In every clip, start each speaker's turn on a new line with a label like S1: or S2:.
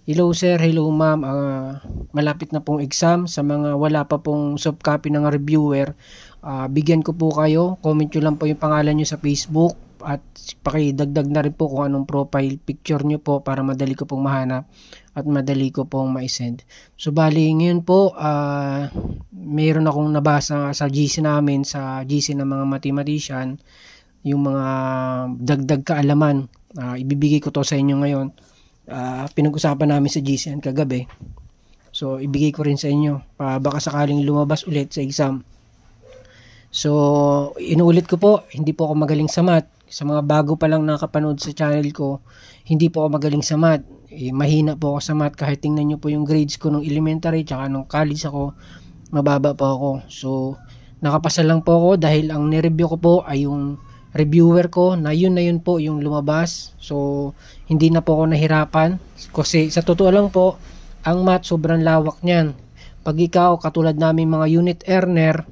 S1: Hello sir, hello ma'am. Malapit na pong exam. Sa mga wala pa pong soft copy ng reviewer, bigyan ko po kayo. Comment nyo lang po yung pangalan nyo sa Facebook at pakidagdag na rin po kung anong profile picture nyo po para madali ko pong mahanap at madali ko pong ma-send. So bali ngayon po, mayroon akong nabasa sa GC namin, sa GC ng mga mathematician, yung mga dagdag kaalaman. Ibibigay ko to sa inyo ngayon. Pinag-usapan namin sa GCN kagabi. So, ibigay ko rin sa inyo. Baka sakaling lumabas ulit sa exam. So, inuulit ko po, hindi po ako magaling sa math. Sa mga bago pa lang nakapanood sa channel ko, hindi po ako magaling sa math. Mahina po ako sa math. Kahit tingnan nyo po yung grades ko nung elementary tsaka nung college ako, mababa po ako. So, nakapasa lang po ako dahil ang nireview ko po ay yung reviewer ko na yun po yung lumabas. So hindi na po ako nahirapan kasi sa totoo lang po ang math sobrang lawak niyan. Pag ikaw katulad namin mga unit earner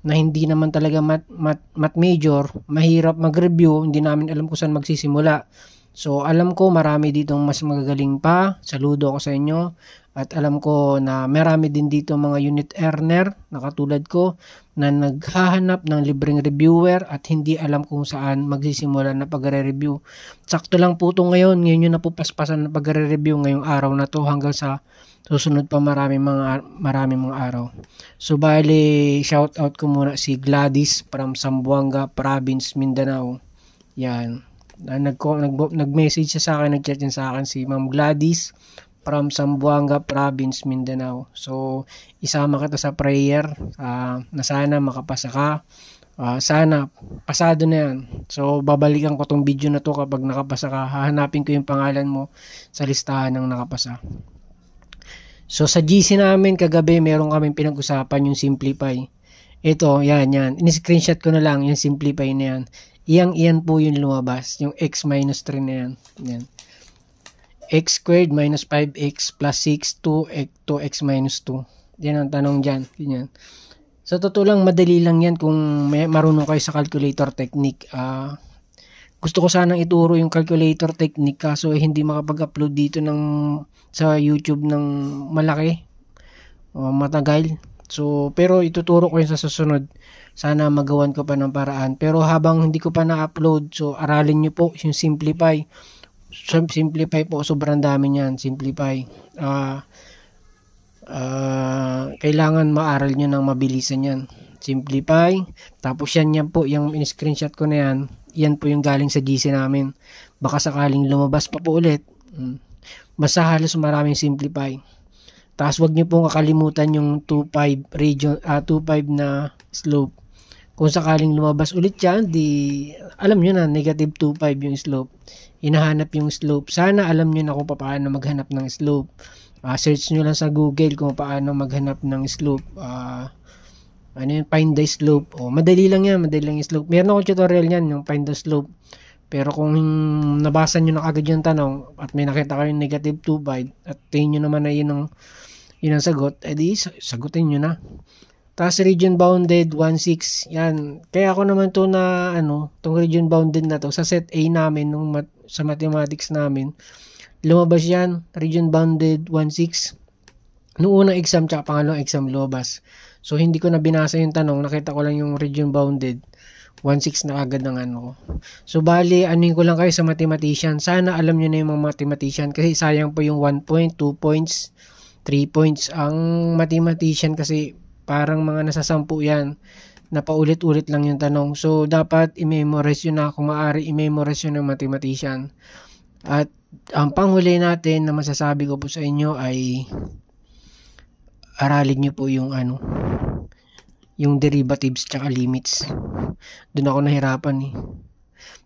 S1: na hindi naman talaga math major, mahirap mag-review, hindi namin alam kung saan magsisimula. So alam ko marami ditong mas magagaling pa, saludo ako sa inyo. At alam ko na marami din dito mga unit earner na katulad ko na naghahanap ng libreng reviewer at hindi alam kung saan magsisimula na pagre-review. Sakto lang po ito ngayon yung napupaspasan na pagre-review ngayong araw na to hanggang sa susunod pa maraming mga araw. So bali, shout out ko muna si Gladys from Zamboanga Province, Mindanao. Yan. Nag-message siya sa akin, nag-chat niya sa akin si Ma'am Gladys from Zamboanga Province, Mindanao. So, isama kita sa prayer na sana makapasa ka. Sana, pasado na yan. So, babalikan ko tong video na to kapag nakapasa ka. Hahanapin ko yung pangalan mo sa listahan ng nakapasa. So, sa GC namin kagabi, meron kaming pinag-usapan yung Simplify. Ito, yan. In-screenshot ko na lang yung Simplify na yan. Iyan po yung lumabas. Yung x minus 3 na yan. Yan. X squared minus 5x plus 6, 2x minus 2. Yan ang tanong dyan. Ganyan. Sa totoo lang, madali lang yan kung marunong kayo sa calculator technique. Gusto ko sanang ituro yung calculator technique kaso hindi makapag-upload dito sa YouTube ng malaki. Matagal. So, pero ituturo ko yun sa susunod. Sana magawan ko pa ng paraan. Pero habang hindi ko pa na-upload, so aralin nyo po yung Simplify. Simplify po, sobrang dami niyan. Simplify. Kailangan maaral nyo ng mabilisan yan. Simplify. Tapos yan po, yung in-screenshot ko na yan. Yan po yung galing sa GC namin. Baka sakaling lumabas pa po ulit. Basta halos maraming Simplify. Tapos wag nyo pong kakalimutan yung 2.5 na slope. Kung sakaling lumabas ulit yan, alam nyo na, negative 2.5 yung slope. Hinahanap yung slope. Sana alam nyo na kung paano maghanap ng slope. Search nyo lang sa Google kung paano maghanap ng slope. Find the slope. Madali lang yan, madali lang yung slope. Meron akong tutorial yan, yung find the slope. Pero kung nabasa nyo na agad yung tanong at may nakita kayong negative 2.5 at tingin nyo naman na yun ang sagot, edi sagutin nyo na. Tapos region bounded 1.6. Yan. Kaya ako naman to na tong region bounded na to sa set A namin sa mathematics namin. Lumabas yan, region bounded 1.6. Noong unang exam tsaka pangalawang exam lumabas. So hindi ko na binasa yung tanong, nakita ko lang yung region bounded 1.6 na agad ng ko. So bali, anuin ko lang kayo sa mathematician. Sana alam niyo na yung mga mathematician kasi sayang po yung 1 point, 2 points, 3 points. Ang mathematician kasi parang mga nasa 10 yan na paulit-ulit lang yung tanong. So, dapat i-memorize yun na. Kung maaari, i-memorize yun ng mathematician. At ang panghuli natin na masasabi ko po sa inyo ay aralin nyo po yung yung derivatives tsaka limits. Doon ako nahirapan .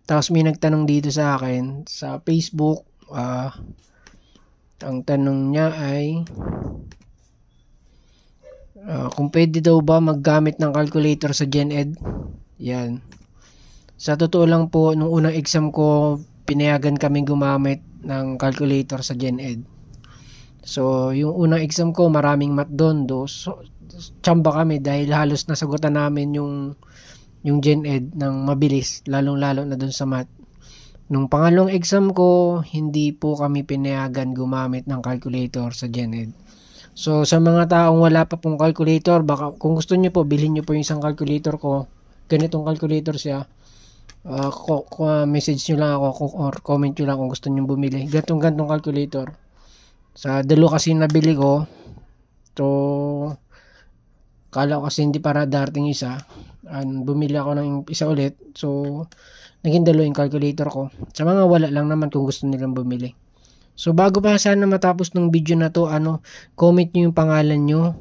S1: Tapos may nagtanong dito sa akin sa Facebook. Ang tanong niya ay kung pwede daw ba maggamit ng calculator sa GenEd. Yan. Sa totoo lang po, nung unang exam ko, pinayagan kaming gumamit ng calculator sa GenEd. So, yung unang exam ko, maraming math doon. So, tsamba kami dahil halos nasagutan namin yung GenEd ng mabilis, lalong-lalo na doon sa math. Nung pangalawang exam ko, hindi po kami pinayagan gumamit ng calculator sa GenEd. So, sa mga taong wala pa pong calculator, baka kung gusto niyo po, bilhin niyo po yung isang calculator ko. Ganitong calculator siya. Message nyo lang ako or comment nyo lang kung gusto nyo bumili. Gantong calculator. Sa dalawa kasi nabili ko, to kala ko kasi hindi para darating isa. Bumili ako ng isa ulit. So, naging dalawa yung calculator ko. Sa mga wala lang naman kung gusto nilang bumili. So, bago pa sana matapos ng video na to, comment nyo yung pangalan nyo.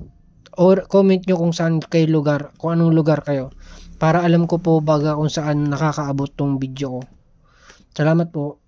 S1: Or comment nyo kung saan kayo lugar, kung anong lugar kayo. Para alam ko po baga kung saan nakakaabot tong video ko. Salamat po.